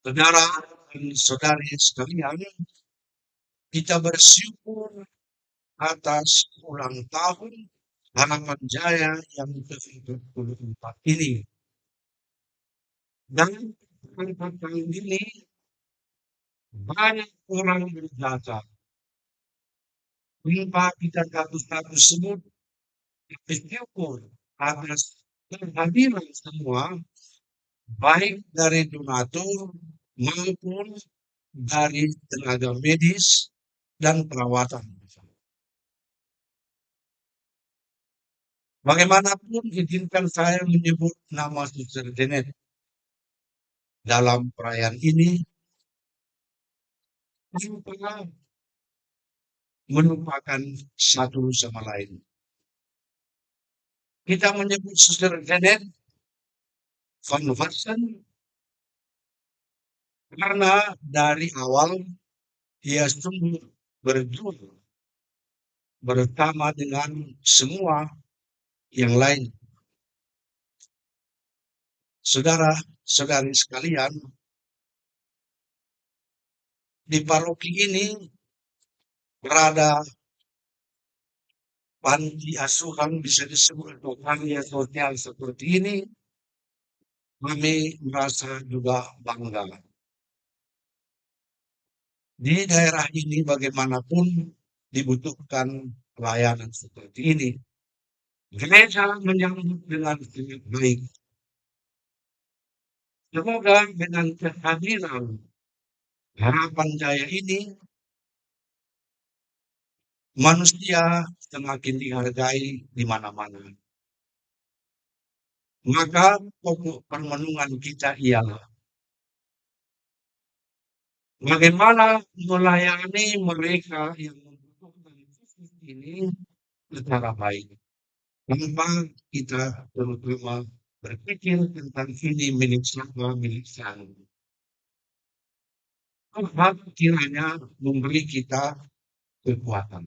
Saudara dan saudari sekalian, kita bersyukur atas ulang tahun Harapan Jaya yang ke-44 ini. Dan pada tahun ini banyak orang berjasa. Tanpa kita dapat tersebut, bersyukur atas kehadiran semua, baik dari donatur maupun dari tenaga medis dan perawatan. Bagaimanapun izinkan saya menyebut nama Suster Janet dalam perayaan ini tanpa melupakan satu sama lain. Kita menyebut Suster Janet Van Varsen karena dari awal ia sungguh berjuang bersama dengan semua yang lain. Saudara-saudari sekalian, di paroki ini berada panti asuhan, bisa disebut atau panti sosial seperti ini. Kami merasa juga bangga. Di daerah ini bagaimanapun dibutuhkan pelayanan seperti ini. Gereja menyambut dengan baik. Semoga dengan kehadiran harapan jaya ini, manusia semakin dihargai di mana-mana. Maka pokok permenungan kita ialah bagaimana melayani mereka yang membutuhkan Kristus ini secara baik. Tanpa kita terutama berpikir tentang ini milik siapa, milik siapa. Tuhan kiranya memberi kita kekuatan.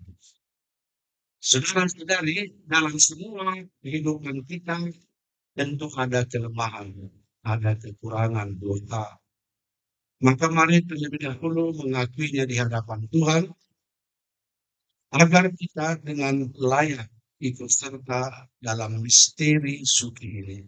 Saudara-saudari, dalam semua kehidupan kita tentu ada kelemahan, ada kekurangan, dosa. Maka mari terlebih dahulu mengakuinya di hadapan Tuhan, agar kita dengan layak ikut serta dalam misteri suci ini.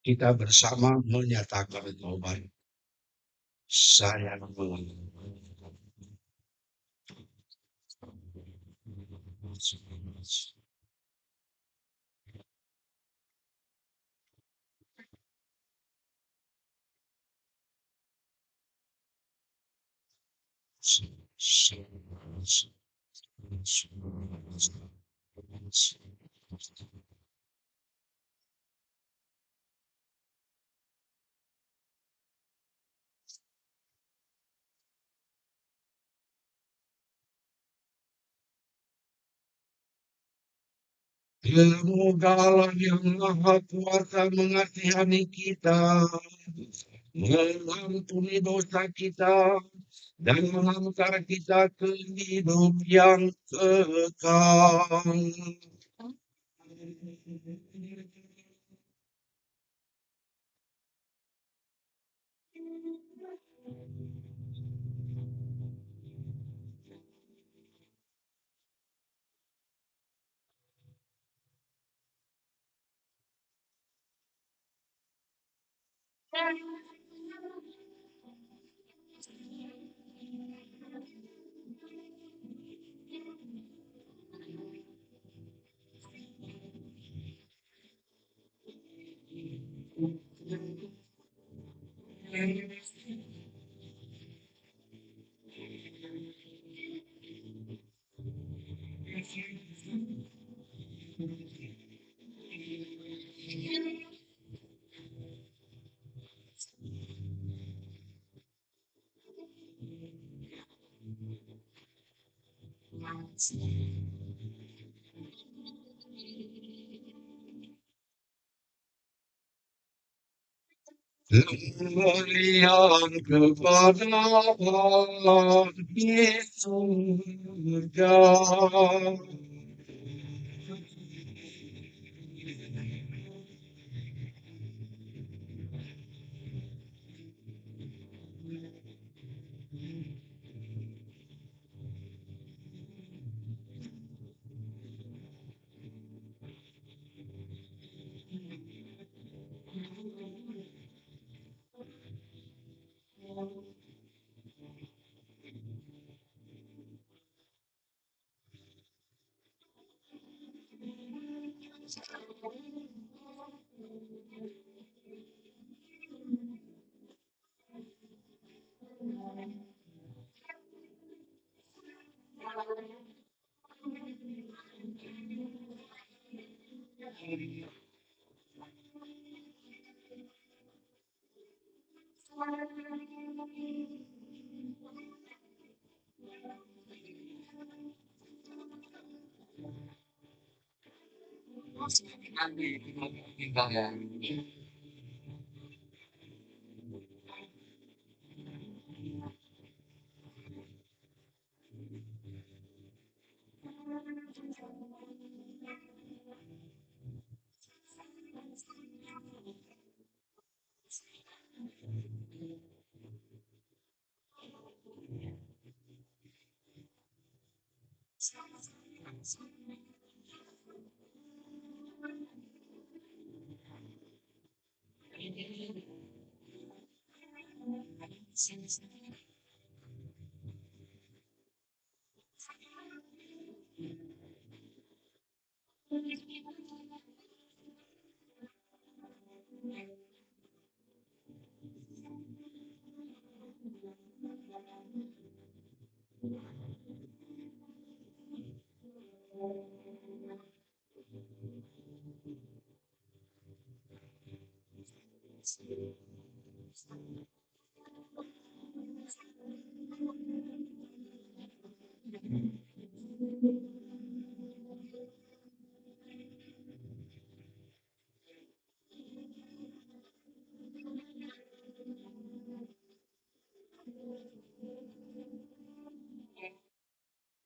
Kita bersama menyatakan taubat. Saya Semoga Allah yang Maha Kuasa mengasihani kita, mengampuni dosa kita, dan menghantar kita ke hidup yang kekal. Kembalian kepada Allah di surga.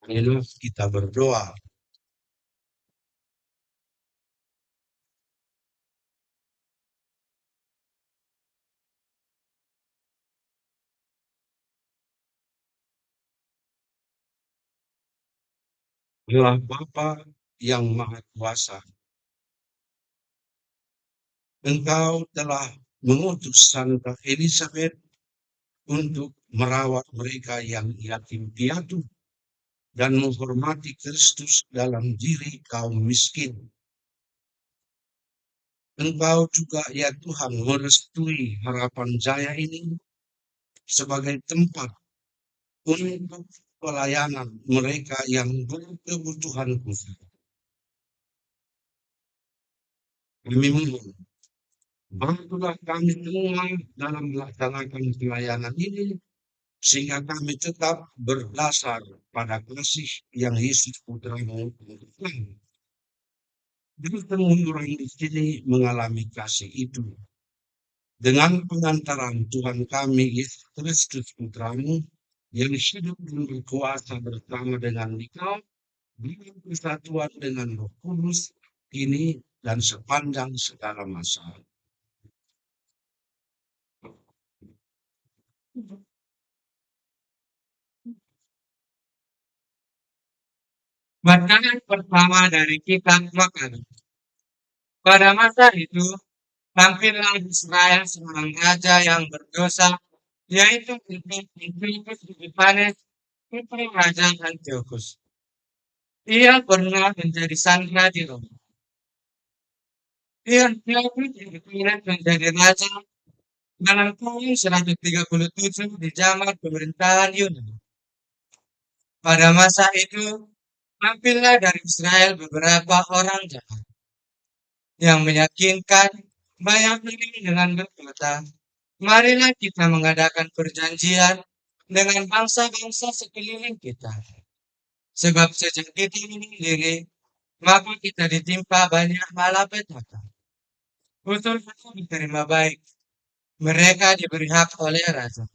Marilah kita berdoa. Allah Bapa yang Maha Kuasa, Engkau telah mengutus Santa Elizabeth untuk merawat mereka yang yatim piatu dan menghormati Kristus dalam diri kaum miskin. Engkau juga, ya Tuhan, merestui Harapan Jaya ini sebagai tempat untuk pelayanan mereka yang berkebutuhan khusus. Kami mohon, bantulah kami semua dalam melaksanakan pelayanan ini, sehingga kami tetap berdasar pada kasih yang Yesus Putramu untuk kami. Dan semua orang di sini mengalami kasih itu. Dengan pengantaran Tuhan kami Yesus Kristus Putramu, yang hidup dan berkuasa bersama dengan Engkau, dalam kesatuan dengan Roh Kudus, kini dan sepanjang segala masa. Bacaan pertama dari kitab Makanan. Pada masa itu, tampillah di Israel seorang raja yang berdosa, yaitu Antiochus Epiphanes, putri Raja Antiochus. Ia pernah menjadi sandra di Roma. Ia Antiochus menjadi raja dalam tahun 137 di zaman pemerintahan Yunani. Pada masa itu, tampillah dari Israel beberapa orang jahat yang meyakinkan banyak orang dengan berkata, marilah kita mengadakan perjanjian dengan bangsa-bangsa sekeliling kita. Sebab sejak kita mandiri, maka kita ditimpa banyak malapetaka. Usul itu diterima baik. Mereka diberi hak oleh raja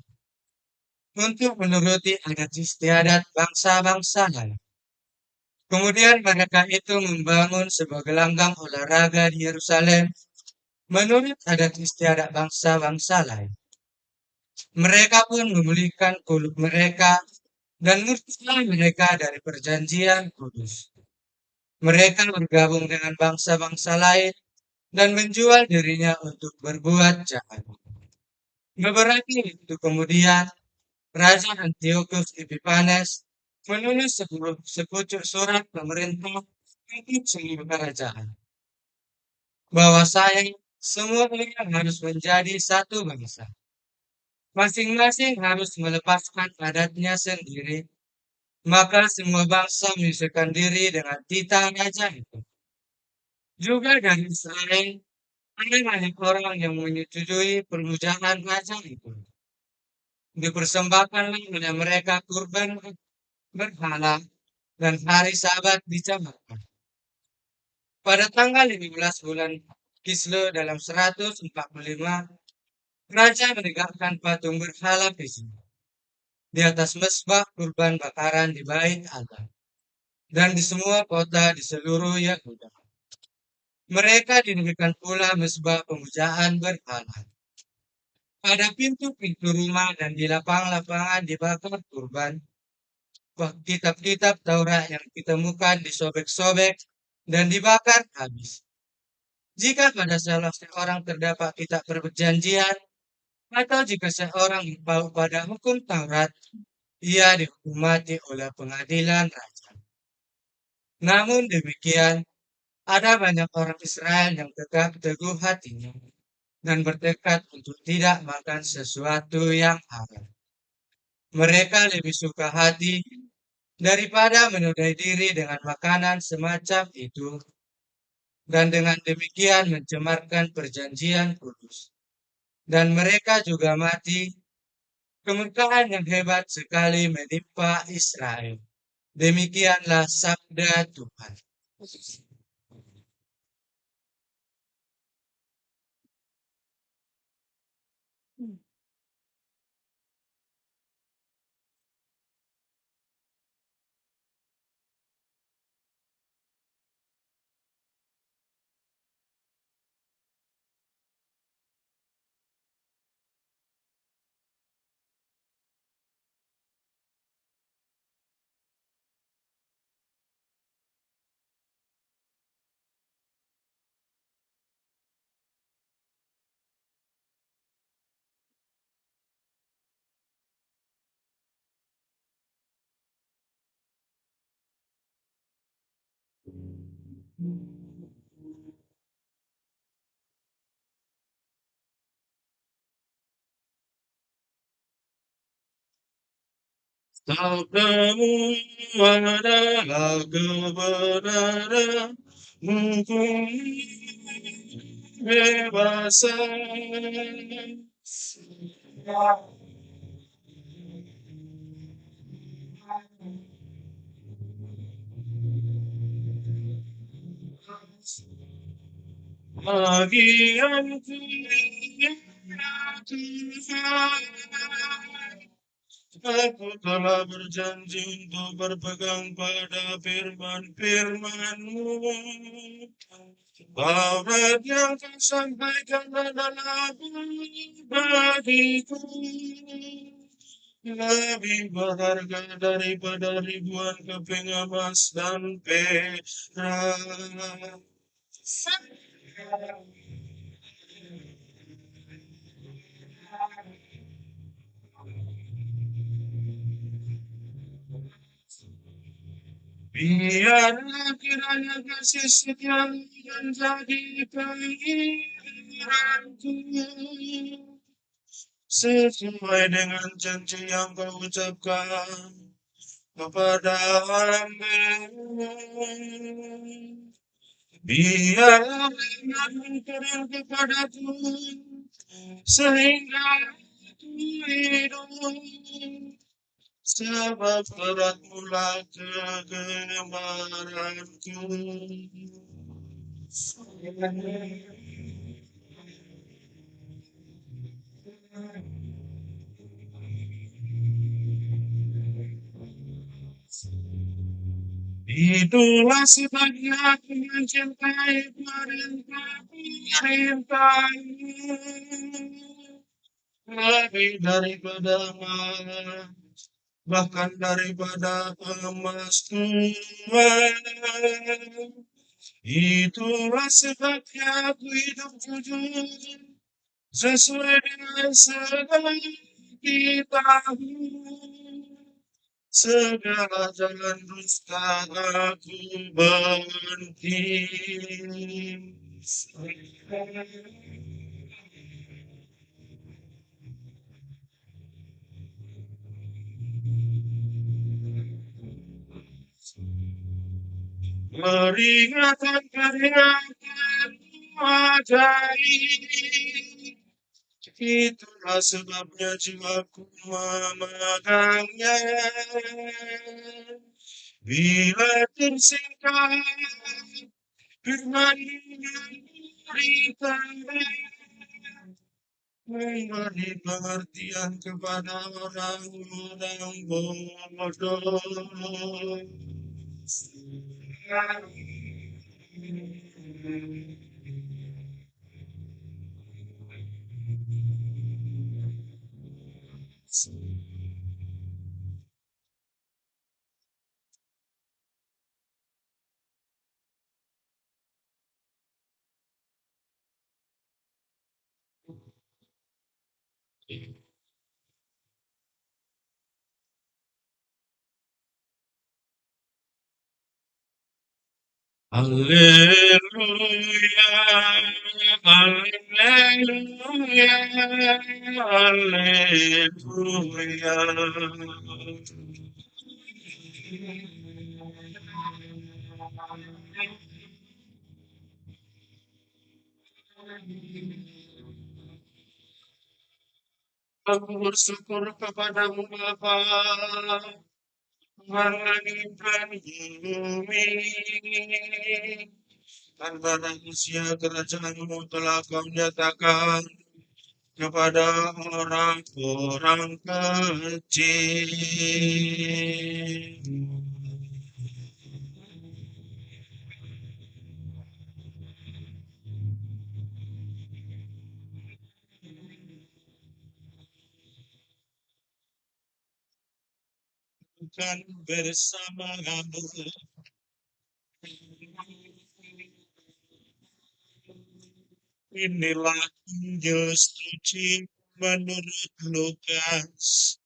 untuk menuruti adat istiadat bangsa-bangsa lain. Kemudian mereka itu membangun sebuah gelanggang olahraga di Yerusalem menurut adat istiadat bangsa-bangsa lain. Mereka pun memulihkan kulit mereka dan murtadlah mereka dari perjanjian kudus. Mereka bergabung dengan bangsa-bangsa lain dan menjual dirinya untuk berbuat jahat. Beberapa waktu kemudian, Raja Antiochus Epiphanes menulis sepucuk surat pemerintah untuk seluruh kerajaan, bahwasanya semua orang harus menjadi satu bangsa. Masing-masing harus melepaskan adatnya sendiri, maka semua bangsa menyesuaikan diri dengan titah raja itu. Juga dari Israel, ada banyak orang yang menyetujui permujahan raja itu. Dipersembahkanlah oleh mereka kurban berhala dan hari Sabat dicamatkan. Pada tanggal 15 bulan Kislew dalam 145, raja menegakkan patung berhala pisau di atas mezbah kurban bakaran di bait Allah dan di semua kota di seluruh Yehuda. Mereka didirikan pula mezbah pemujaan berhala. Pada pintu-pintu rumah dan di lapang-lapangan dibakar kurban. Kitab-kitab Taurat yang ditemukan disobek-sobek dan dibakar habis. Jika pada salah seorang terdapat kitab perjanjian, Atau jika seorang lupa pada hukum Taurat, ia dihukum mati oleh pengadilan raja. Namun demikian, ada banyak orang Israel yang tegak teguh hatinya dan bertekad untuk tidak makan sesuatu yang haram. Mereka lebih suka hati daripada menodai diri dengan makanan semacam itu, dan dengan demikian mencemarkan perjanjian kudus. Dan mereka juga mati. Kemurkaan yang hebat sekali menimpa Israel. Demikianlah sabda Tuhan. Sabdamu adalah kebenaran, hukum kebebasan. Bagi yang Tuhan, aku telah berjanji untuk berpegang pada firman-firman-Mu. Taurat yang kau sampaikan adalah bagiku lebih berharga daripada ribuan keping emas dan perak. Biarlah kiranya kasih setiamu menjadi pengiranku, sesuai dengan janji yang kau ucapkan kepada hamba-Mu. Biarlah firman-Mu turun kepadaku, sehingga aku hidup. Sebab berat mula kegemaranku. Itulah sebabnya aku mencintai perintah-perintahmu lebih daripada bahkan daripada emas tuan. Itulah sebabnya aku hidup jujur sesuai dengan segala kitabmu. Segala jalan dusta aku benci. Peringatan-peringatan ajaib. Itulah sebabnya jiwaku memegangnya. Bila tersingkap firman yang beritahu, memberi pengertian kepada orang-orang bodoh. Haleluya, haleluya, haleluya. Aku bersyukur kepadamu Bapa, Tuhan langit dan bumi. Tanpa manusia kerajaanmu telah kau nyatakan kepada orang-orang kecil. Bukan bersama-kamu. Inilah Injil suci menurut Lukas.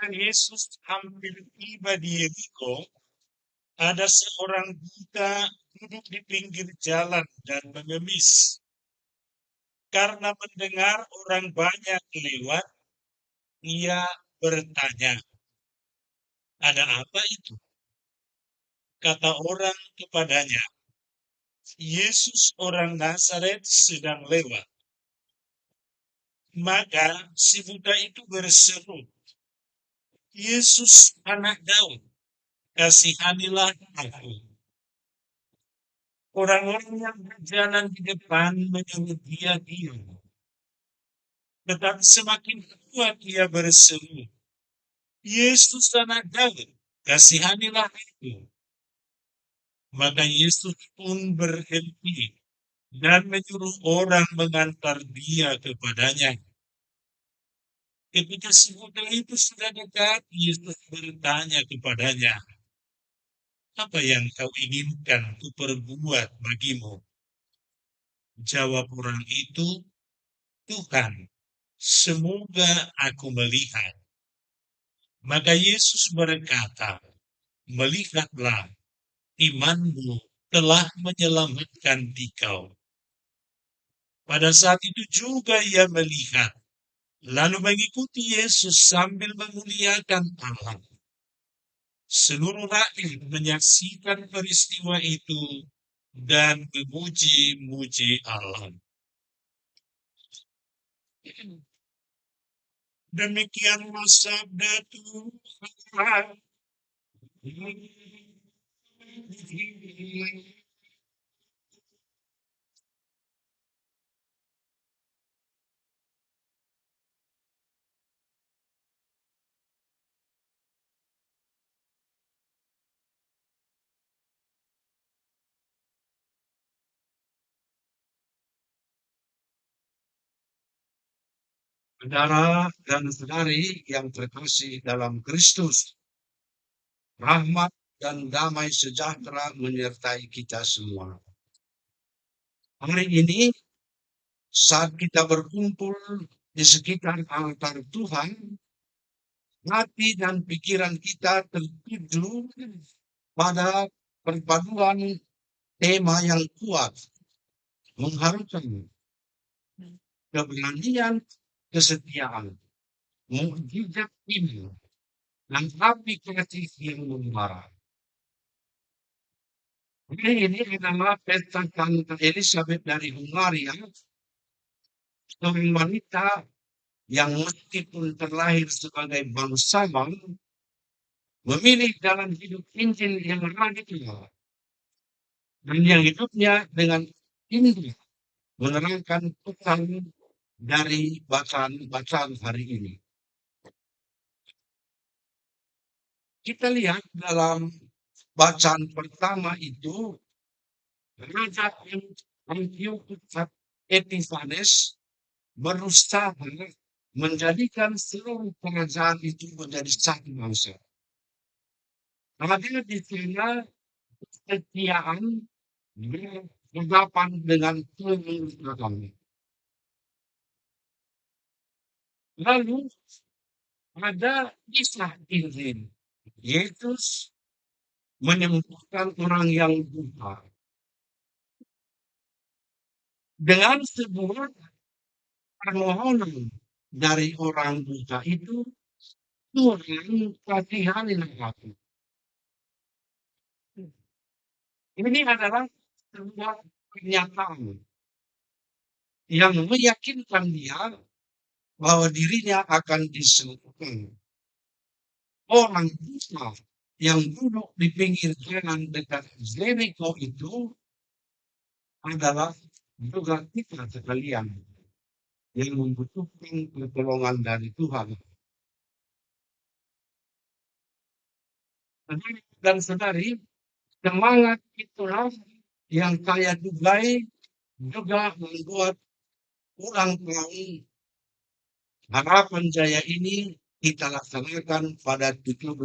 Yesus hampir tiba di Yeriko, ada seorang buta duduk di pinggir jalan dan mengemis. Karena mendengar orang banyak lewat, ia bertanya, "Ada apa itu?" Kata orang kepadanya, "Yesus orang Nazaret sedang lewat." Maka si buta itu berseru, "Yesus anak Daud, kasihanilah aku." Orang-orang yang berjalan di depan menyuruh dia diam. Tetapi semakin kuat ia berseru, "Yesus anak Daud, kasihanilah aku." Maka Yesus pun berhenti dan menyuruh orang mengantar dia kepadanya. Ketika si buta itu sudah dekat, Yesus bertanya kepadanya, "Apa yang kau inginkan kuperbuat bagimu?" Jawab orang itu, "Tuhan, semoga aku melihat." Maka Yesus berkata, "Melihatlah, imanmu telah menyelamatkan dikau." Pada saat itu juga ia melihat, lalu mengikuti Yesus sambil memuliakan Allah. Seluruh rakyat menyaksikan peristiwa itu dan memuji-muji Allah. Demikianlah sabda Tuhan. Saudara dan saudari yang terkasih dalam Kristus, rahmat dan damai sejahtera menyertai kita semua. Hari ini, saat kita berkumpul di sekitar altar Tuhan, hati dan pikiran kita tertuju pada perpaduan tema yang kuat, mengharuskan keberanian, kesetiaan, mukjizat iman, dan api kasih yang membara. Ini adalah pesta Tante Elizabeth dari Hungaria, seorang wanita yang meskipun terlahir sebagai bangsawan, memilih jalan hidup Injil yang radikal, dan yang hidupnya dengan indah menerangkan pesan dari bacaan-bacaan hari ini. kita lihat dalam bacaan pertama itu, Raja Antiochus Epiphanes berusaha menjadikan seluruh kerajaan itu menjadi satu bangsa. Ada di sana kesetiaan berhadapan dengan kemuliaan. Lalu ada kisah Injil. Yesus menyembuhkan orang yang buta dengan sebuah permohonan dari orang buta itu, Tuhan kasihanilah aku. Ini adalah sebuah pernyataan yang meyakinkan dia bahwa dirinya akan disembuhkan. Orang buta yang duduk di pinggir jalan dekat Jericho itu adalah juga kita sekalian yang membutuhkan pertolongan dari Tuhan. Dan saudari, semangat itulah yang saya dugai juga membuat ulang tahun Harapan Jaya ini kita laksanakan pada 17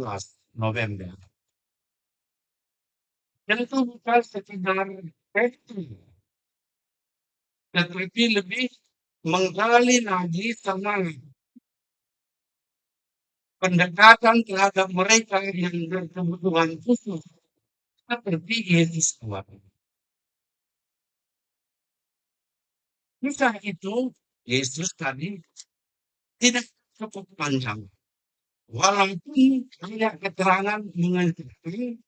November. Tentu bukan sekedar itu, tetapi lebih menggali lagi semangat pendekatan terhadap mereka yang berkebutuhan khusus seperti Yesus buat. Kisah itu Yesus tadi tidak cukup panjang. Walaupun banyak keterangan mengatakan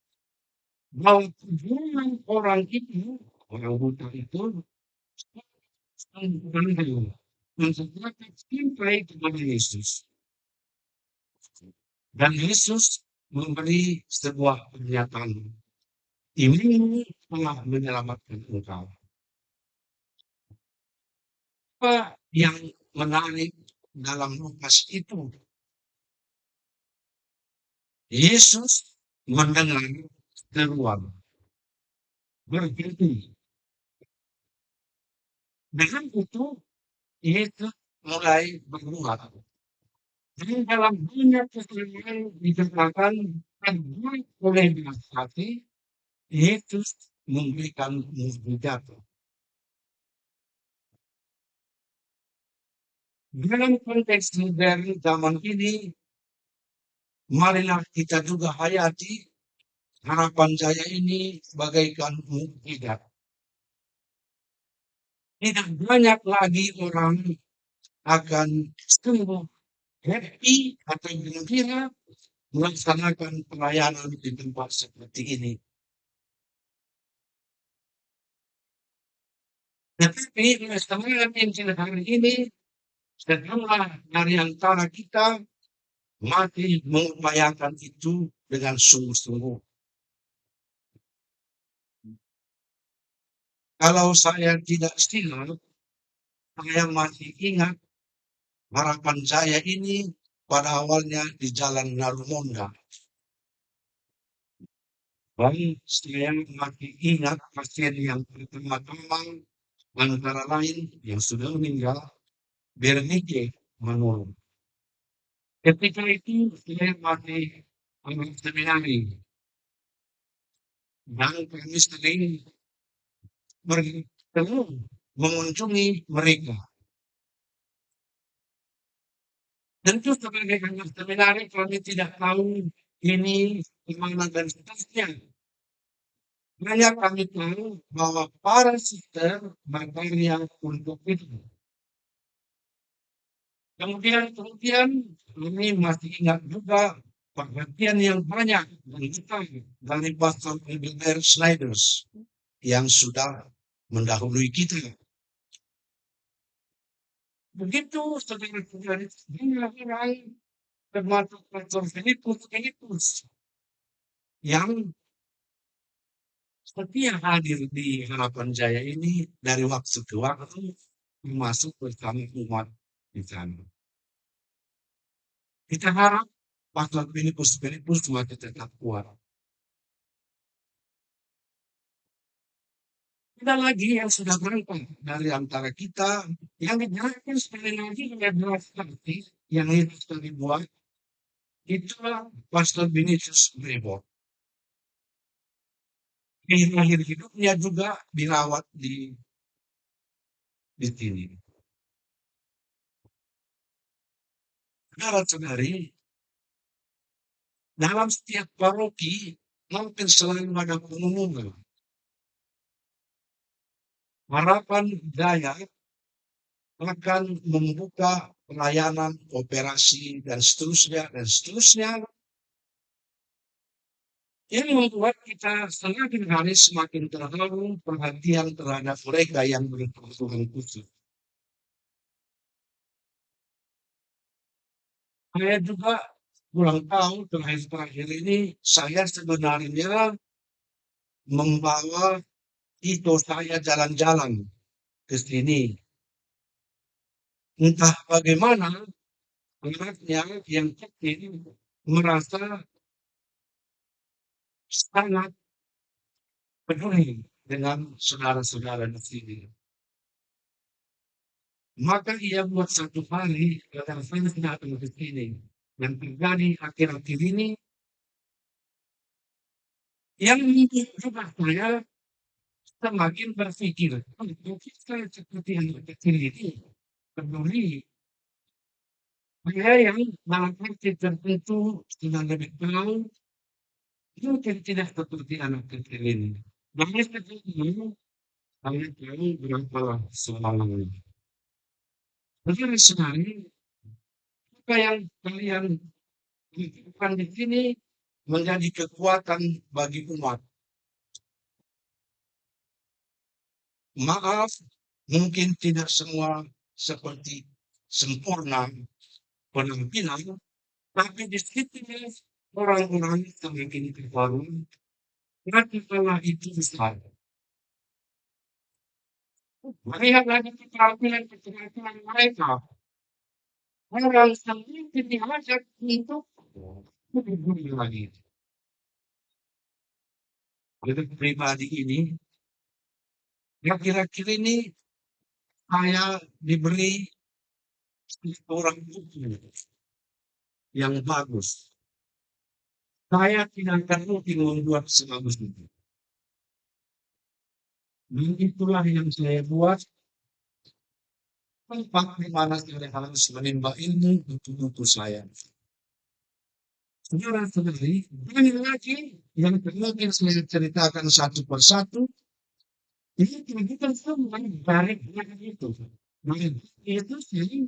bahwa hubungan orang itu, orang buta itu, mencapai sampai kepada Yesus. Dan Yesus memberi sebuah pernyataan. Imanmu telah menyelamatkan engkau. Apa yang menarik dalam Lukas itu? Yesus mendengar seruan berhenti. Dengan itu, Yesus mulai berbuat. Dan dalam banyak kesalahan dikatakan terbuat oleh belas hati, Yesus memberikan mukjizat. Dalam konteks modern zaman ini, marilah kita juga hayati Harapan Jaya ini bagaikan mukjizat. Tidak banyak lagi orang akan sembuh happy atau gembira melaksanakan pelayanan di tempat seperti ini. Tetapi semangat Injil hari ini, sejumlah dari antara kita masih mengupayakan itu dengan sungguh-sungguh. Kalau saya tidak silam, saya masih ingat Harapan Jaya ini pada awalnya di Jalan Narumonda. Dan saya masih ingat pasien yang pertama-tama antara lain yang sudah meninggal, Bernike Manurung. Ketika itu saya masih anak seminari dan kami sering bertemu mengunjungi mereka. Tentu sebagai anak seminari kami tidak tahu ini kemana dan seterusnya. Hanya kami tahu bahwa para suster berkarya untuk itu. Kemudian kami masih ingat juga perhatian yang banyak dan besar dari Pastor Wilbur Schneiders yang sudah mendahului kita. Begitu saudara-saudari orang termasuk Pastor Filipus yang setia hadir di Harapan Jaya ini dari waktu ke waktu, termasuk bersama umat di sana. Kita harap pasal Filipus masih tetap kuat. Ada lagi yang sudah berangkat dari antara kita yang digerakkan sekali lagi oleh belas kasih yang itu sudah dibuat, itulah Pastor Vinicius Brevoort. Di akhir hidupnya juga dirawat di sini. Saudara-saudari, dalam setiap paroki hampir selalu ada pengumuman. Harapan Jaya akan membuka pelayanan, operasi, dan seterusnya, dan seterusnya. Ini membuat kita semakin hari semakin terharu perhatian terhadap mereka yang berkebutuhan khusus. Saya juga kurang tahu terakhir ini saya sebenarnya membawa itu saya jalan-jalan ke sini. Entah bagaimana anaknya yang kecil merasa sangat peduli dengan saudara-saudara di sini. Maka ia buat satu hari agar saya datang ke sini. Yang terjadi akhir-akhir ini, yang mungkin juga saya semakin berpikir, mungkin saya seperti anak kecil ini, peduli. Saya yang dalam arti tertentu sudah lebih tahu, mungkin tidak seperti anak kecil ini. Dari segi ini, saya tahu berapa semangatnya. Saudara sekali, apa yang kalian lakukan di sini menjadi kekuatan bagi umat. Maaf, mungkin tidak semua seperti sempurna penampilan, tapi di situ orang-orang semakin terbaru, berarti Allah itu besar. Melihat lagi keterampilan mereka, orang semakin diajak untuk lebih guru lagi. Untuk pribadi ini, kira-kira ini saya diberi orang buku yang bagus. Saya tidak akan mungkin membuat sebagus itu. Dan itulah yang saya buat, tempat di mana saya harus menimba ilmu untuk buku saya. Saudara-saudari, banyak lagi yang mungkin saya ceritakan satu persatu. Ini kita semua dari itu. Dari itu sih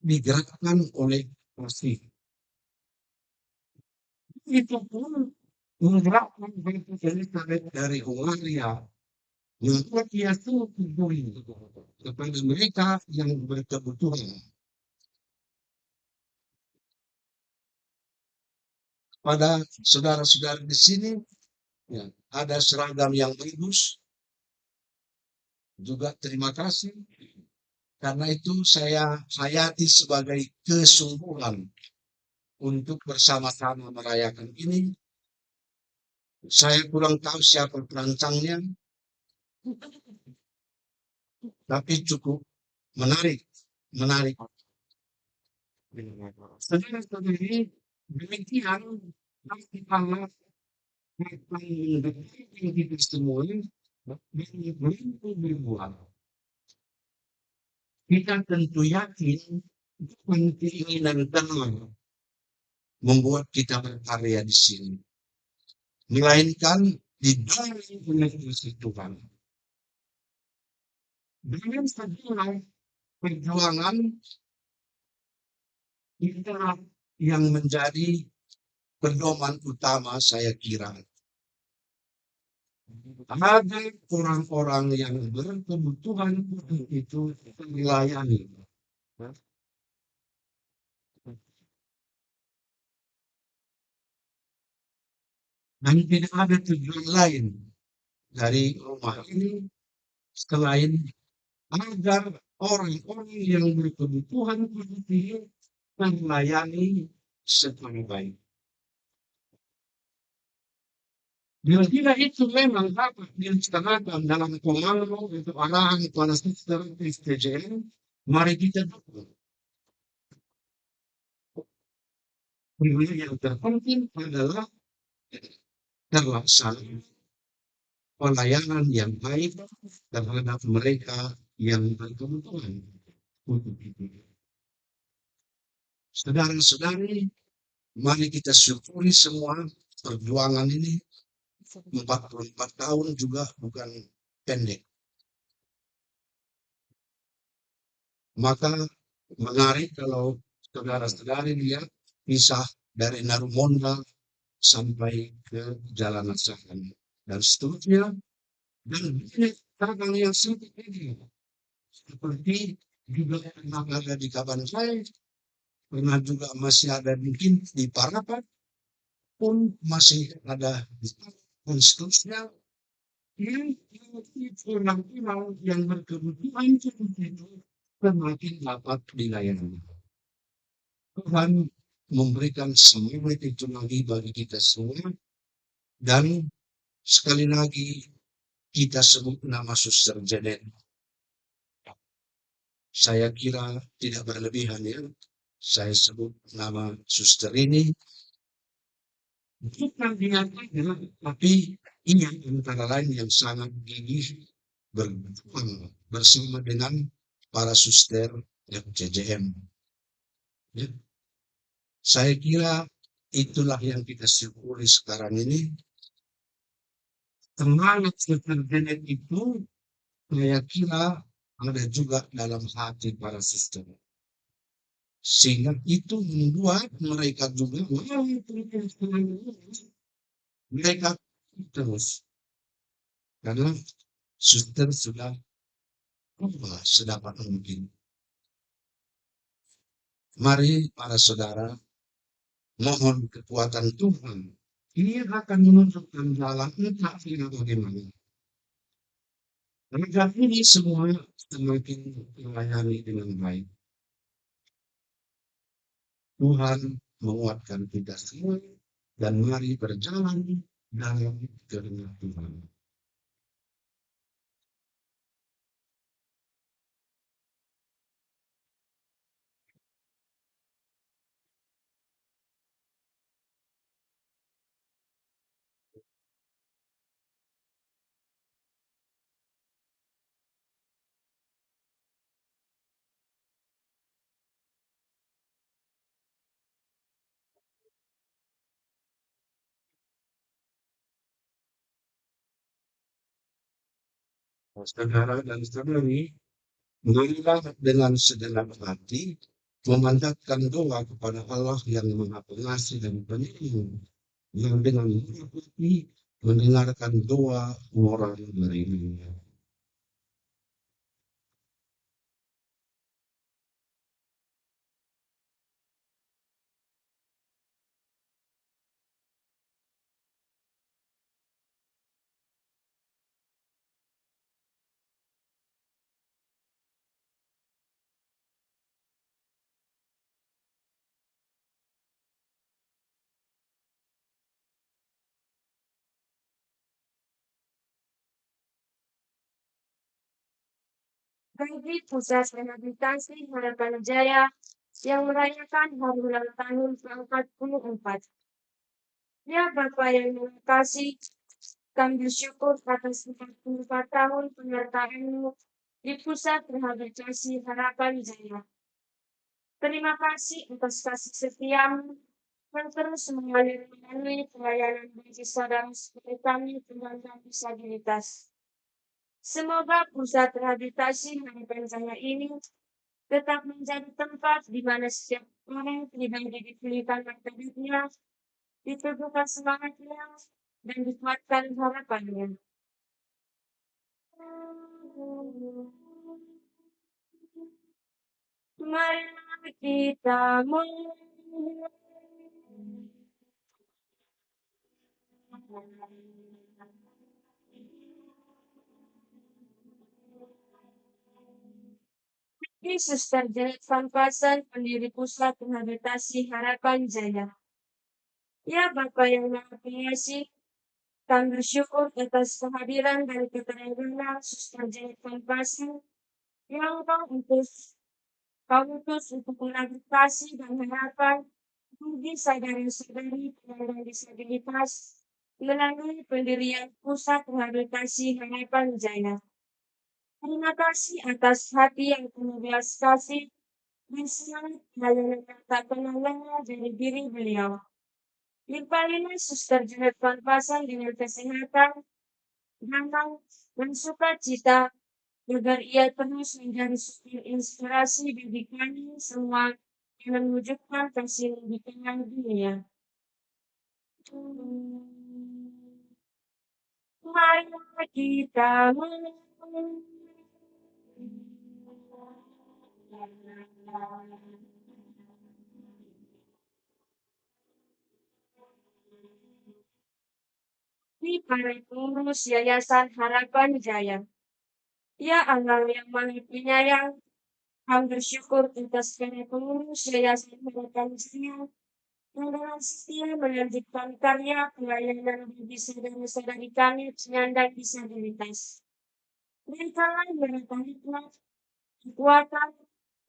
digerakkan oleh kasih. Itu pun menggerakkan bangsa Elizabeth dari Hungaria. Membuat dia semua peduli kepada mereka yang berkebutuhan. Pada saudara-saudara di sini, ya, ada seragam yang bagus. Juga terima kasih. Karena itu saya hayati sebagai kesungguhan untuk bersama-sama merayakan ini. Saya kurang tahu siapa perancangnya, tapi cukup menarik. Saudara-saudari, demikian kita akan mendekati kita semua dan mampu berbuat. Kita tentu yakin bukan keinginan tenang membuat kita berkarya di sini, melainkan didorong oleh kasih Tuhan. Dengan segala perjuangan itulah yang menjadi pedoman utama saya kira. Ada orang-orang yang berkebutuhan itu dilayani. Dan tidak ada tujuan lain dari rumah ini selain agar orang-orang yang berkebutuhan khusus melayani secara baik. Bila tidak itu memang dapat dilaksanakan dalam komando untuk arahan para suster STJN, mari kita dukung. Yang terpenting adalah terlaksana pelayanan yang baik terhadap mereka yang berkebutuhan untuk itu. Saudara-saudari, mari kita syukuri semua perjuangan ini. 44 tahun juga bukan pendek. Maka menarik kalau saudara-saudari lihat pisah dari Narumonda sampai ke Jalan Asahan dan seterusnya, dan banyak hal yang sedikit ini seperti juga pernah ada di Kabansai, pernah juga masih ada mungkin di Parapat, pun masih ada di dan seterusnya, yang orang-orang yang berkebutuhan seperti itu semakin dapat dilayani. Tuhan memberikan semangat itu lagi bagi kita semua, dan sekali lagi kita sebut nama Suster Janet. Saya kira tidak berlebihan ya, saya sebut nama suster ini bukan dinyatakan, tapi ini antara lain yang sangat gigih berjuang bersama dengan para suster FCJM. Ya. Saya kira itulah yang kita syukuri sekarang ini. Semangat Suster Janet itu saya kira ada juga dalam hati para suster. Sehingga itu membuat mereka juga mereka terus. Karena suster sudah sedapat mungkin. Mari para saudara, mohon kekuatan Tuhan. Ini akan menunjukkan jalan entah bagaimana. Agar ini semua semakin melayani dengan baik. Tuhan menguatkan kita semua dan mari berjalan dalam kehendak Tuhan. Saudara dan saudari, marilah dengan segenap hati memanjatkan doa kepada Allah yang Maha Pengasih dan Penyayang, yang dengan murah hati mendengarkan doa orang beriman. Bagi Pusat Rehabilitasi Harapan Jaya yang merayakan hari ulang tahun ke-44. Ya Bapak yang terkasih, kami bersyukur atas 44 tahun penyertaanmu di Pusat Rehabilitasi Harapan Jaya. Terima kasih atas kasih setiamu yang terus mengalir melalui pelayanan bagi saudara seperti kami penyandang disabilitas. Semoga pusat rehabilitasi Harapan Jaya ini tetap menjadi tempat di mana setiap orang pribadi dipulihkan martabatnya, diteguhkan semangatnya, dan dikuatkan harapannya. Marilah kita mulai. Ini Suster Janet Van Pasen, pendiri Pusat Rehabilitasi Harapan Jaya. Ya Bapak yang Maha Pengasih, kami bersyukur atas kehadiran dan keterangan Suster Janet Van Pasen yang kau utus untuk merehabilitasi dan harapan bagi saudara-saudari penyandang disabilitas melalui pendirian Pusat Rehabilitasi Harapan Jaya. Terima kasih atas hati yang penuh belas kasih dan semangat pelayanan yang tak pernah lengah dari diri beliau. Limpahkanlah Suster Janet Van Pasen dengan kesehatan, gampang, dan sukacita agar ia terus menjadi sumber inspirasi bagi kami semua yang mewujudkan kasih di tengah dunia. Mari kita ini para pengurus Yayasan Harapan Jaya. Ya Allah yang Maha Penyayang, kami bersyukur atas para pengurus Yayasan Harapan Jaya yang dengan setia melanjutkan karya pelayanan bagi saudara-saudari kami penyandang disabilitas. Berikanlah mereka hikmat, kekuatan,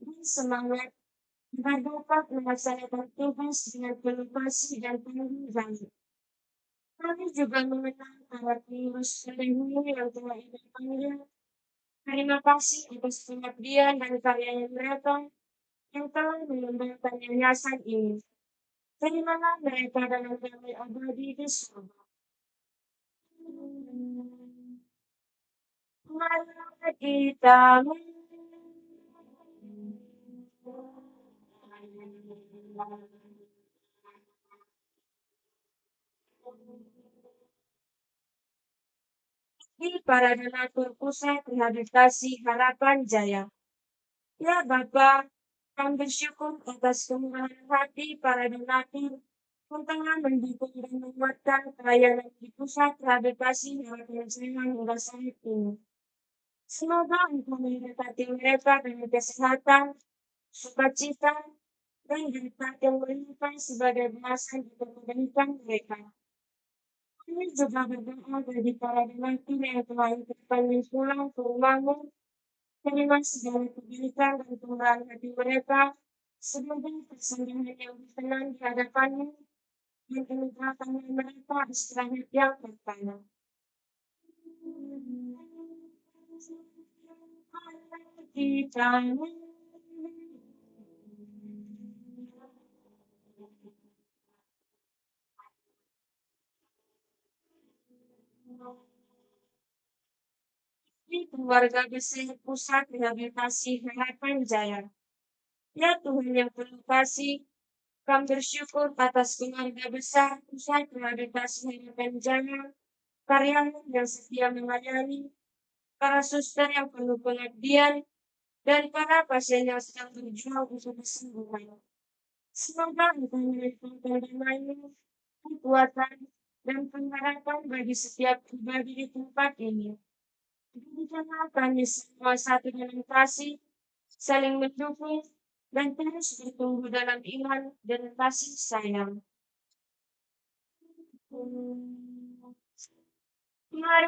dan semangat agar dapat melaksanakan tugas dengan penuh kasih dan tanggung jawab. Kami juga mengenal para pengurus pendahulu yang telah Ibu panggil. Terima kasih atas pengabdian dan karya mereka yang telah mengembangkan yayasan ini. Terimalah mereka dalam damai abadi di surga. Mari kita ini para donatur Pusat Rehabilitasi Harapan Jaya. Ya Bapak, kami bersyukur atas kemurahan hati para donatur yang telah mendukung dan menguatkan pelayanan di Pusat Rehabilitasi Harapan Jaya hingga saat ini. Semoga Engkau memberkati mereka dengan kesehatan, sukacita, dan berkat yang melimpah sebagai balasan untuk kebaikan mereka. Kami juga berdoa bagi para donatur yang telah ikut kami pulang ke rumahmu. Terima segala kebaikan dan kemurahan hati mereka sebagai persembahan yang berkenan di hadapanmu dan kenikmatannya mereka istirahat yang pertama. Kita ini keluarga besar Pusat Rehabilitasi Harapan Jaya. Ya Tuhan yang penuh kasih, kami bersyukur atas keluarga besar Pusat Rehabilitasi Harapan Jaya, karyawan yang setia melayani, para suster yang penuh pengabdian, dan para pasien yang sedang berjuang untuk kesembuhan. Semoga Engkau melimpahkan damai-Mu, kekuatan, dan pengharapan bagi setiap pribadi di tempat ini. Berikanlah kami semua satu dalam kasih, saling mendukung, dan terus bertumbuh dalam iman dan kasih sayang. Mari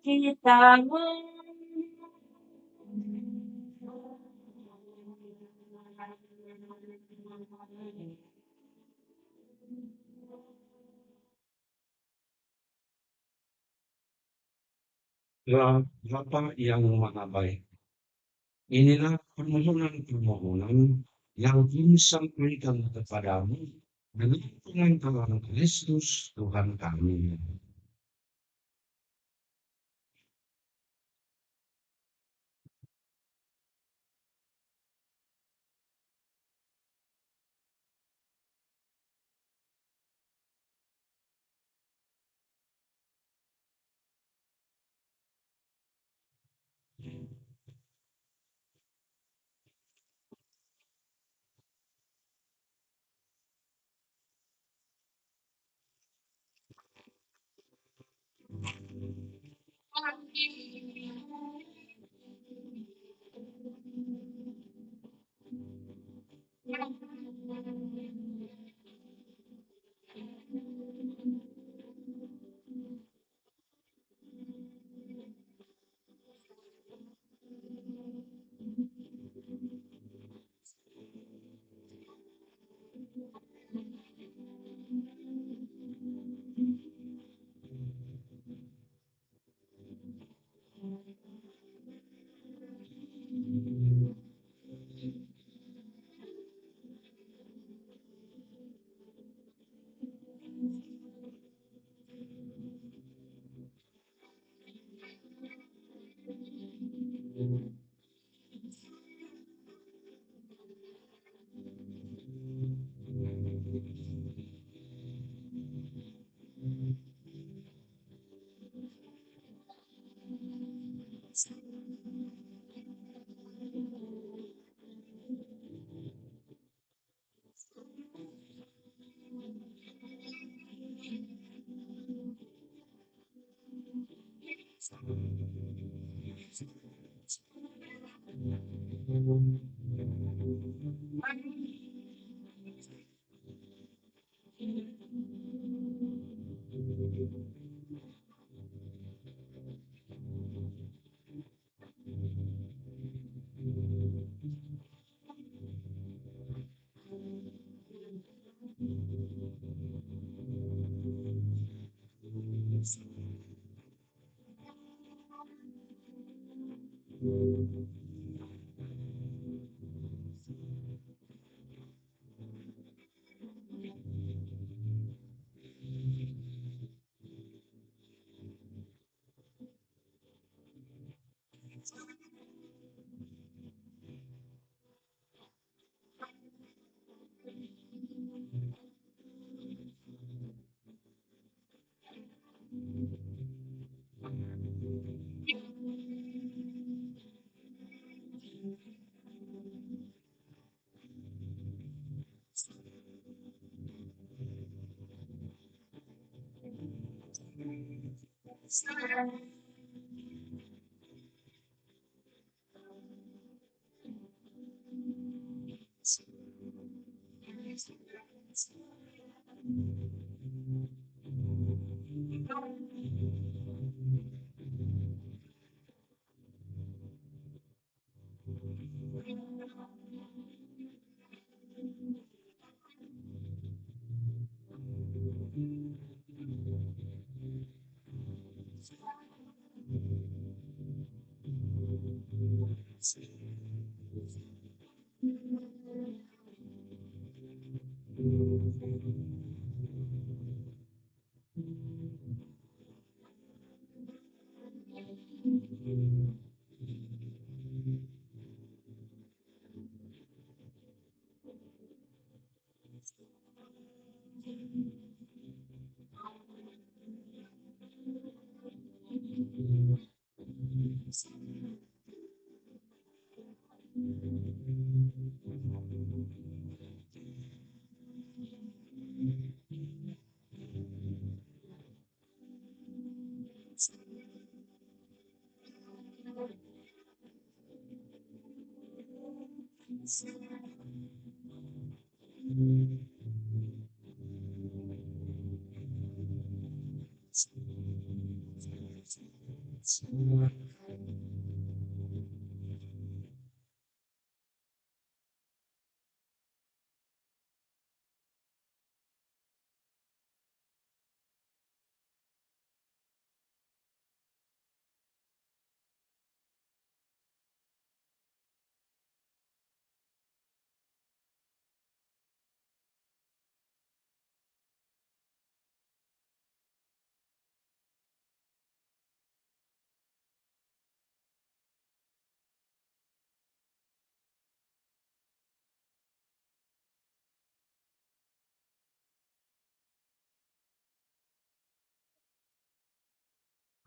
kita Bapa yang Maha Baik, inilah permohonan-permohonan yang kami sampaikan kepadamu dengan pengantaran Kristus Tuhan kami.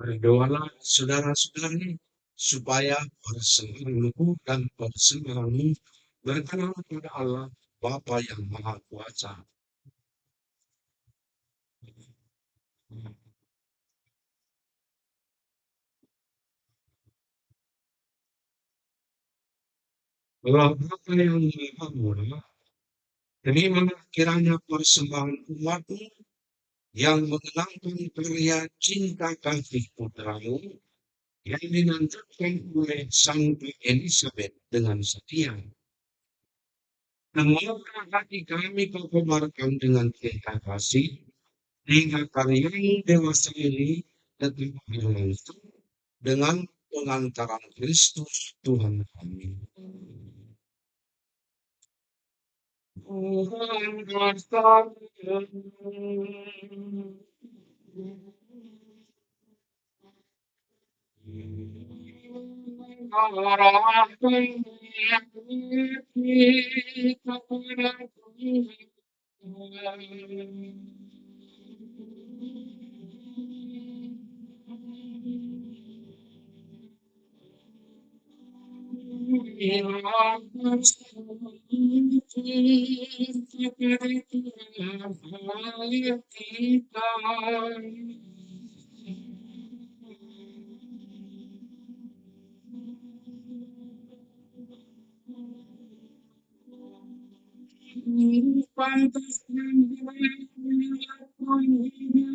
Berdoalah saudara-saudari supaya persembahanku dan persembahanmu berkenan pada Allah Bapa yang Maha Kuasa. Allah Bapa yang Maha Murah, terimalah kiranya persembahan umatmu yang mengenangkan karya cinta kasih putramu yang dinantikan oleh Sang Elizabeth dengan setia. Semoga hati kami kau kobarkan dengan cinta kasih, hingga karyamu dewasa ini tetap berlangsung dengan pengantaran Kristus Tuhan kami. Tuhan bersama. pantas dan dimuliakan ini.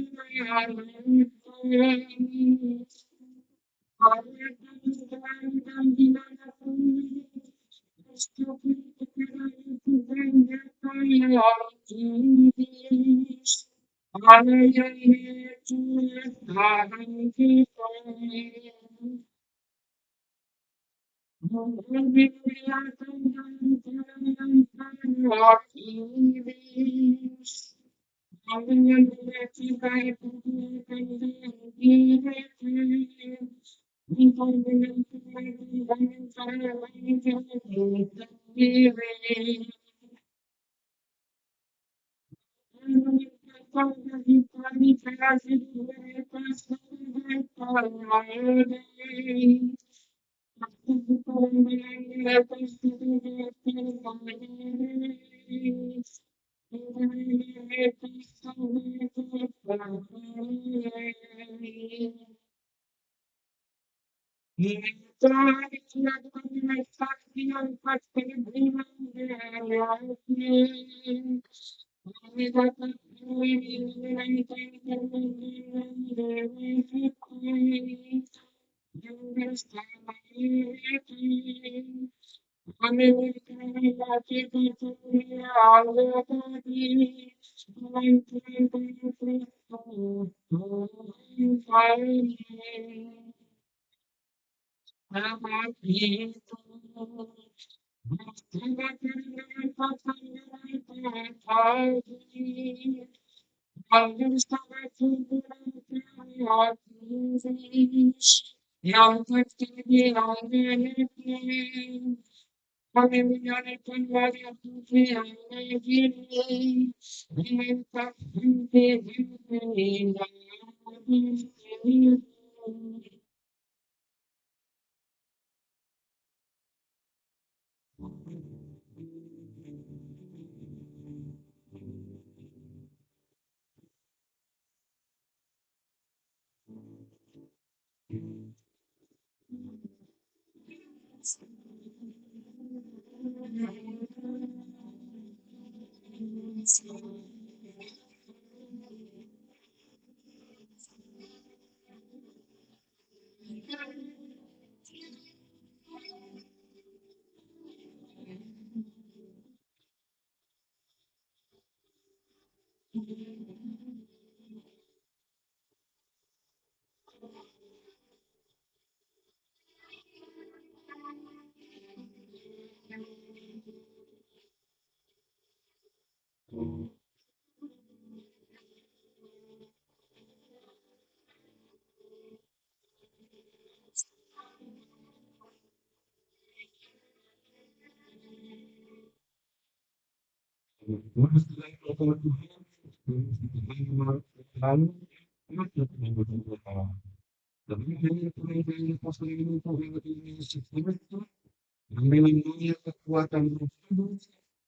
Melindungi kekuatan tersebut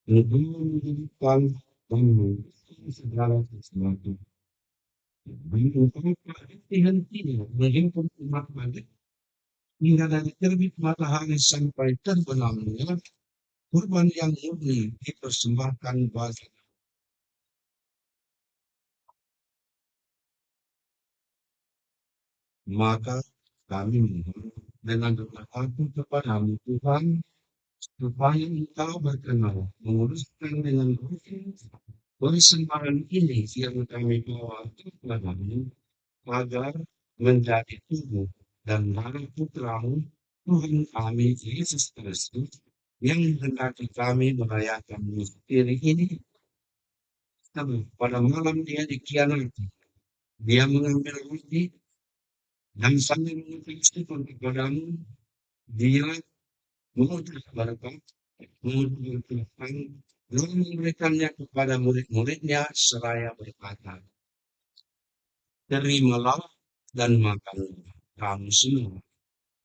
lebih menjadikan dan menguasai segala sesuatu. Mengutamakan henti-hentinya menghimpun umat manusia hingga dari terbit matahari sampai terbenamnya kurban yang murni dipersembahkan bagi maka kami mohon dengan berdoa kepadamu Tuhan supaya engkau berkenan menguruskan dengan rutin persembahan ini yang kami bawa kepadamu agar menjadi tubuh dan darah putramu Tuhan kami Yesus Kristus yang menghendaki kami merayakan misteri ini. Pada malam dia dikhianati, dia mengambil roti dan sambil mengucapkan kepadamu, dia mengucap berkat, mengucapkan lalu memberikannya kepada murid-muridnya seraya berkata, terimalah dan makanlah kamu semua.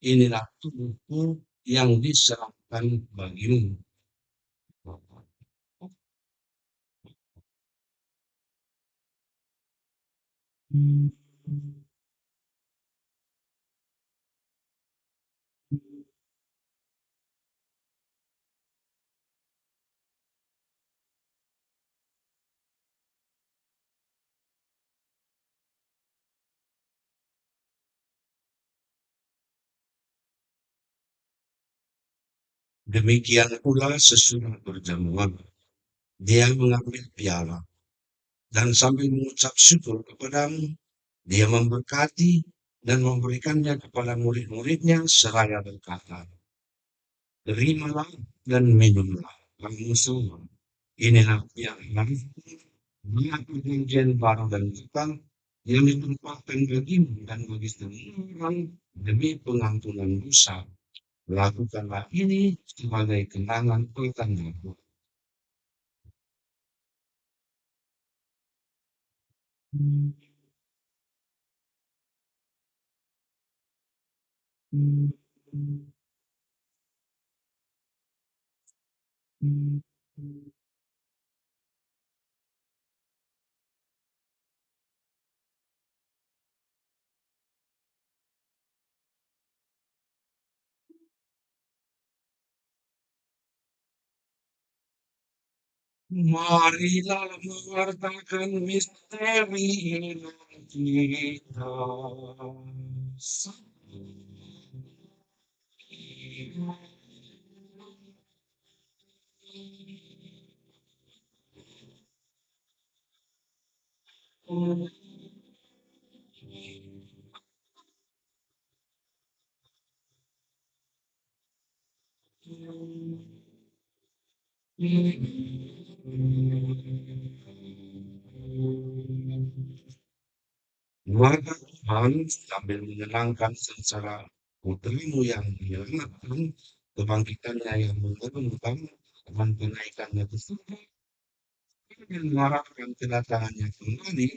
Inilah tubuhku yang diserahkan bagimu. Demikian pula sesudah perjamuan, dia mengambil piala dan sambil mengucap syukur kepadamu, dia memberkati dan memberikannya kepada murid-muridnya seraya berkata, terimalah dan minumlah kamu semua. Inilah yang banyak perjanjian baru dan kekal yang ditumpahkan bagimu dan bagi semua orang demi pengampunan dosa. Lakukanlah ini sebagai kenangan tentangku. Marilah mewartakan misteri iman kita. Maka Tuhan sambil menyenangkan secara putrimu yang menyelamatkan kebangkitannya yang mengumumkan dan kenaikannya ke surga dan mengharapkan kedatangannya kembali,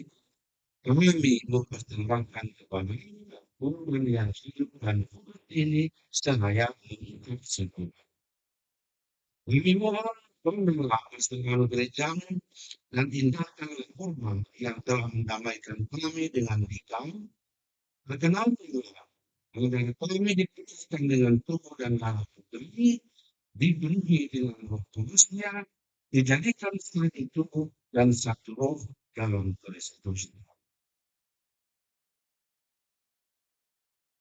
kami mempersembahkan kepada kurban yang hidup dan kudus ini seraya mengikut syukur. Kami mohon penuhlah kesenangan gerejamu dan indahkanlah kurban yang telah mendamaikan kami dengan Dikau. Berkenanlah agar kami diputuskan dengan tubuh dan darah putri, dipenuhi dengan roh kudusnya, dijadikan satu tubuh dan satu roh dalam Kristus.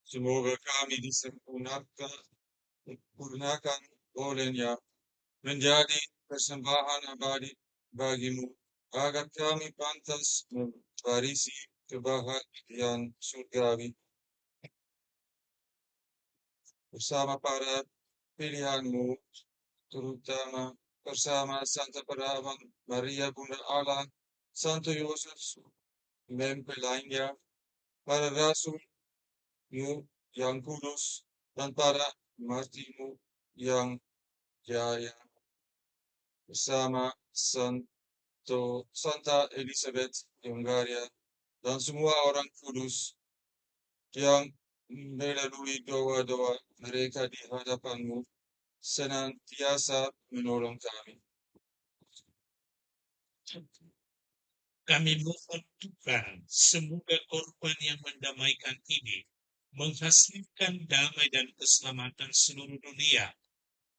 Semoga kami disempurnakan olehnya menjadi persembahan abadi bagimu, agar kami pantas mewarisi kebahagiaan surgawi bersama para pilihanmu, terutama bersama Santa Perawan Maria Bunda Allah, Santo Yosef mempelainya, para rasulmu yang kudus, dan para martirmu yang jaya, bersama Santa Elizabeth di Hungaria, dan semua orang kudus yang melalui doa-doa mereka di hadapanmu senantiasa menolong kami. Kami mohon Tuhan, semoga korban yang mendamaikan ini menghasilkan damai dan keselamatan seluruh dunia.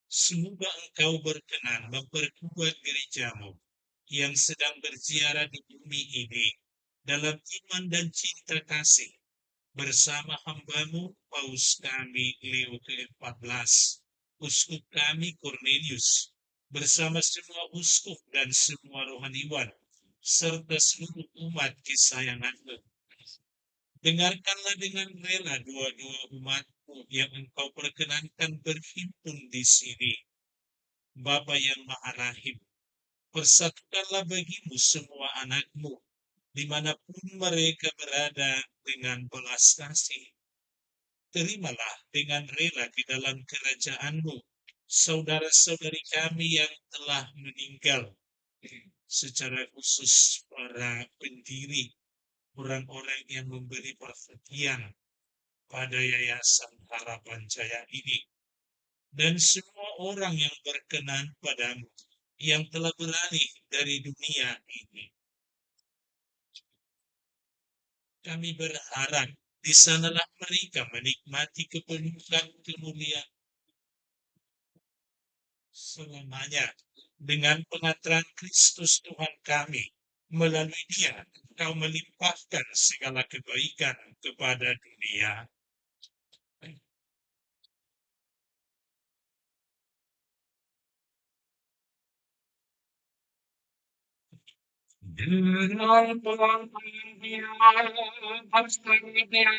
Semoga Engkau berkenan memperkuat gerejamu yang sedang berziarah di bumi ini dalam iman dan cinta kasih bersama hambamu Paus kami Leo ke-14, Uskup kami Cornelius, bersama semua uskup dan semua rohaniwan, serta seluruh umat kesayanganmu. Dengarkanlah dengan rela dua-dua umatmu yang Engkau perkenankan berhimpun di sini. Bapa yang Maha Rahim, persatukanlah bagimu semua anakmu, dimanapun mereka berada dengan belas kasih. Terimalah dengan rela di dalam kerajaanmu saudara-saudari kami yang telah meninggal, secara khusus para pendiri, orang-orang yang memberi perhatian pada Yayasan Harapan Jaya ini, dan semua orang yang berkenan padamu, yang telah beralih dari dunia ini. Kami berharap di sanalah mereka menikmati kepenuhan kemuliaan selamanya dengan pengantaran Kristus Tuhan kami. Melalui Dia, Engkau melimpahkan segala kebaikan kepada dunia. Dengan pengampunan bersedia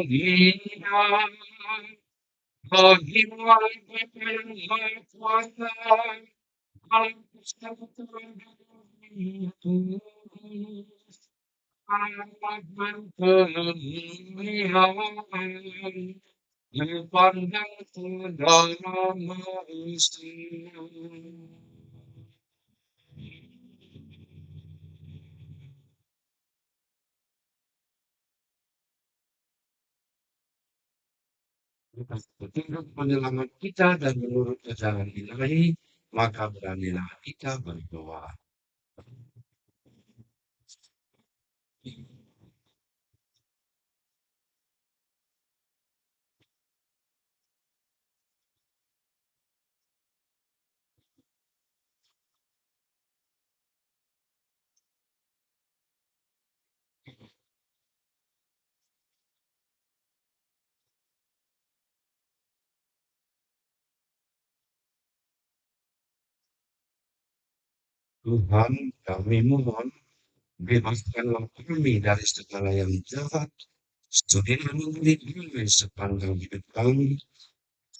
dia, bagi mereka yang berkuasa, alam kesatuan itu, amat berkemuliaan, dipandang segala manusia. Petunjuk penyelamat kita dan menurut jalan ilahi, maka beranilah kita berdoa. Tuhan, kami mohon, bebaskanlah kami dari segala yang jahat, studilah memberi kami sepanjang hidup kami,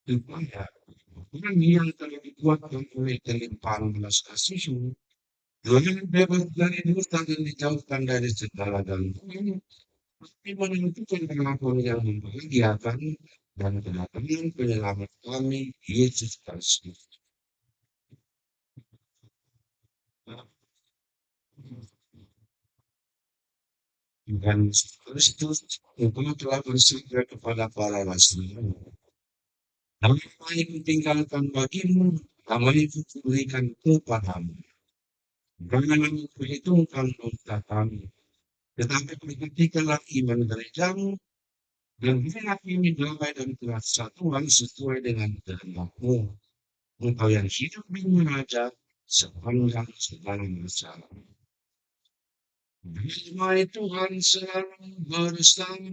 supaya kami yang telah dikuatkan oleh kelimpahan belas kasih-Mu, Tuhan bebas dari dosa dan dijauhkan dari segala gangguan, tapi menentukan pengakuan yang membahagiakan dan kedatangan penyelamat kami, Yesus Kristus. Tuhan Yesus Kristus, Engkau telah bersabda kepada para rasul, damai kutinggalkan bagimu, damai kuberikan kepadamu. Janganlah memperhitungkan dosa kami, tetapi perhatikanlah iman gerejamu, dan berilah kami damai dan kesatuan sesuai dengan kehendak-Mu. Engkau yang hidup dan mengaja sepanjang segala masa. Damai Tuhan selalu bersama.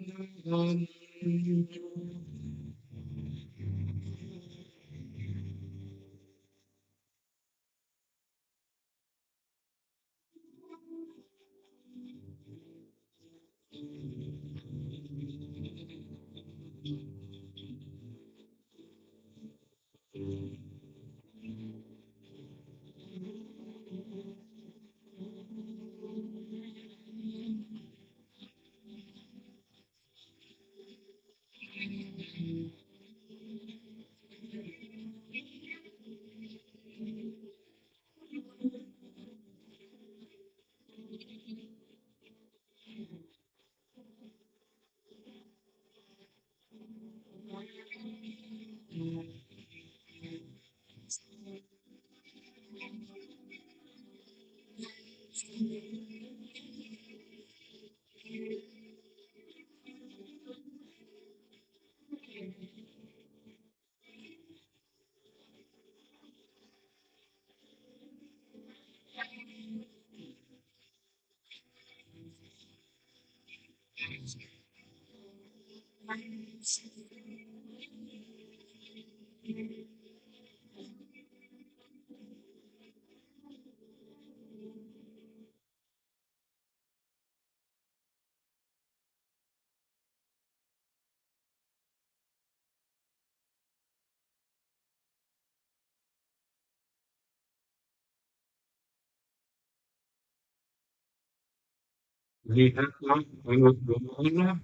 Lihatlah anak domba,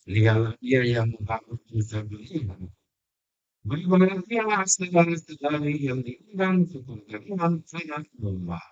lihatlah dia yang menghapus dosa dunia. Berbahagialah segala-segala yang diundang ke pertemuan anak domba.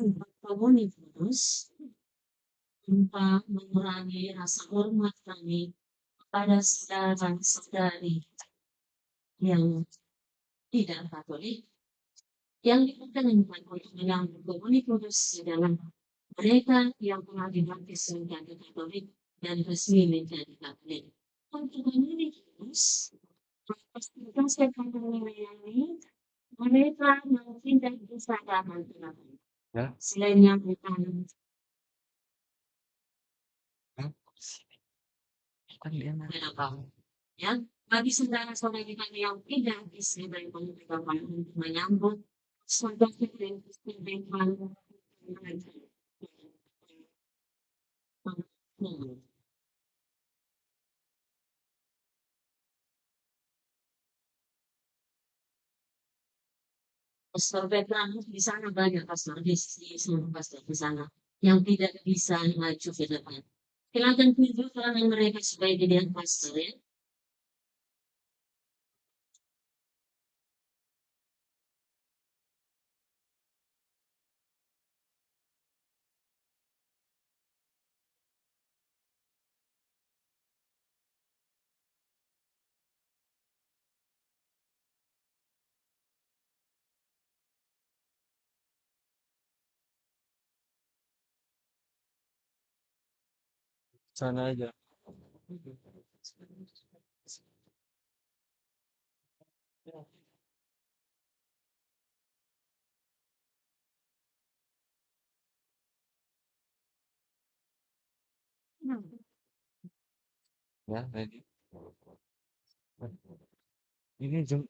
Untuk komunitas, tanpa mengurangi rasa hormat kami kepada saudara-saudari yang tidak Katolik yang diperkenankan untuk menyambut komuni kudus di dalam mereka yang telah dibaptis menjadi Katolik dan resmi menjadi Katolik. Untuk komuni kudus, pastikan sepanjang melayani mereka yang tidak bisa dapat Tuhan. Ya. Selain yang bertanam. Kenapa? Ya, bagi saudara-saudari kami yang tidak bisa dari pengetahuan untuk menyambut saudara dan istimewa pastor background di sana banyak pastor di seluruh pastor di sana yang tidak bisa maju ke depan. Silakan tunjuk peran mereka supaya dilihat pastor ya. Sana aja. Ya, ready. Ini jam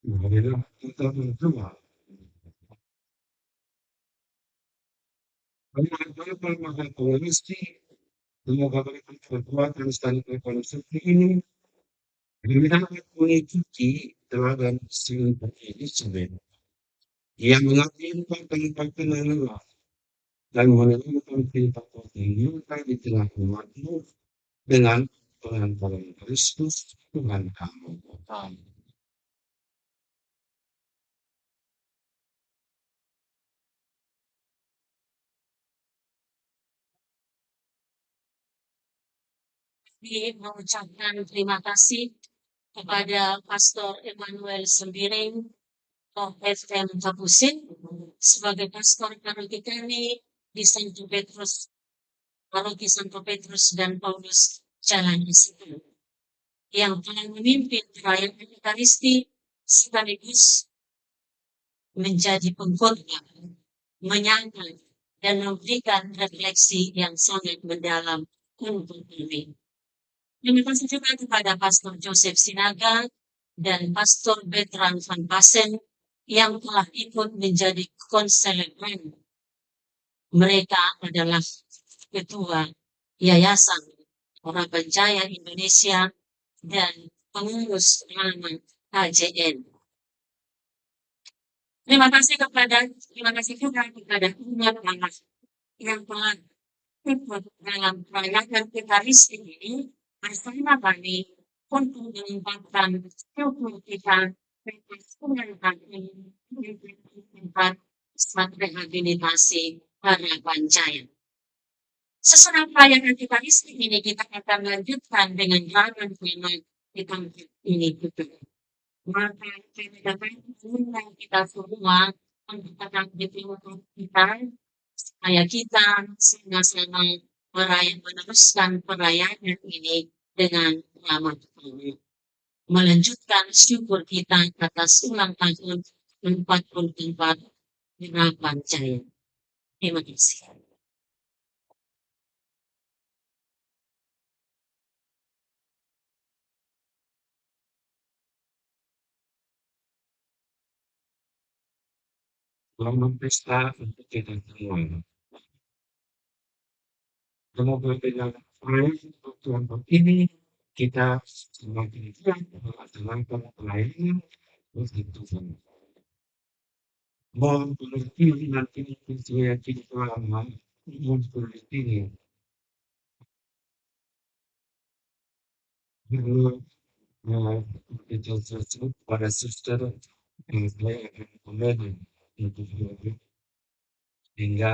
Marilah kita berdoa. Banyak pelemahan komunisti, semoga berikan kekuatan standar konsumsi ini, dengan mengikuti teladan seluruh Elizabeth yang mengakhirkan tempat lelah dan menemukan tempat ternyata di tengah umatmu dengan pengantaran Kristus Tuhan kamu. Amin. Kami mengucapkan terima kasih kepada Pastor Emmanuel Sembiring, OFM Kapusin, sebagai pastor paroki kami di Santo Petrus, paroki Santo Petrus dan Paulus Jalan Isitu, yang telah memimpin perayaan Ekaristi sekaligus menjadi pengkhotbah, menyangka dan memberikan refleksi yang sangat mendalam untuk kami. Terima kasih juga kepada Pastor Joseph Sinaga dan Pastor Bertrand Van Pasen yang telah ikut menjadi konseleran. Mereka adalah Ketua Yayasan Harapan Jaya Indonesia dan pengurus lama HJN. Terima kasih juga kepada umat Allah yang telah ikut dalam perayaan Ekaristi ini bersama kami untuk menempatkan syukur kita atas pengangkatan tempat rehabilitasi Harapan Jaya. Sesudah perayaan Ekaristi ini kita akan lanjutkan dengan jalan tema di tempat ini juga. Maka kita dapat mengundang kita semua untuk tetap di tempat kita supaya kita sama-sama meneruskan perayaan ini dengan ramah tamah. Melanjutkan syukur kita atas ulang tahun 44 Harapan Jaya. Terima kasih. Selamat pesta untuk kita semua. Semoga dengan perayaan untuk ini kita semakin kuat melaksanakan perayaan untuk Tuhan. Mohon pengerti nanti saya kita mohon pengerti dulu kita tersebut pada suster yang saya akan kembali untuk hingga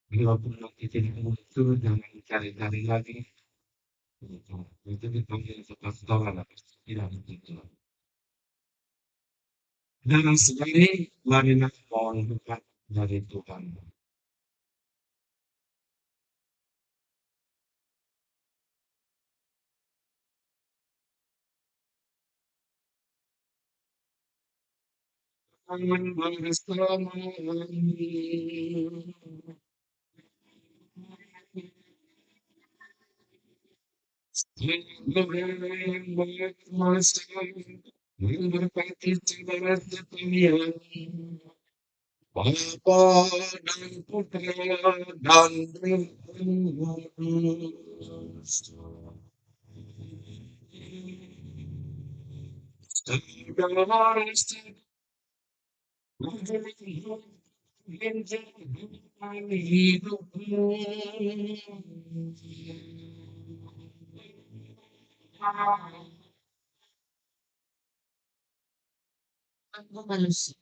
bila pun nanti tidak muncul jangan cari-cari lagi itu dipanggil sepastoran tidak begitu. Dan sekali marilah mohon berkat dari Tuhan. Amin bersama. Yang berkati segala sekalian, Bapa dan Putra dan Roh Kudus. Segala menjadi hidupmu. Aku manusia.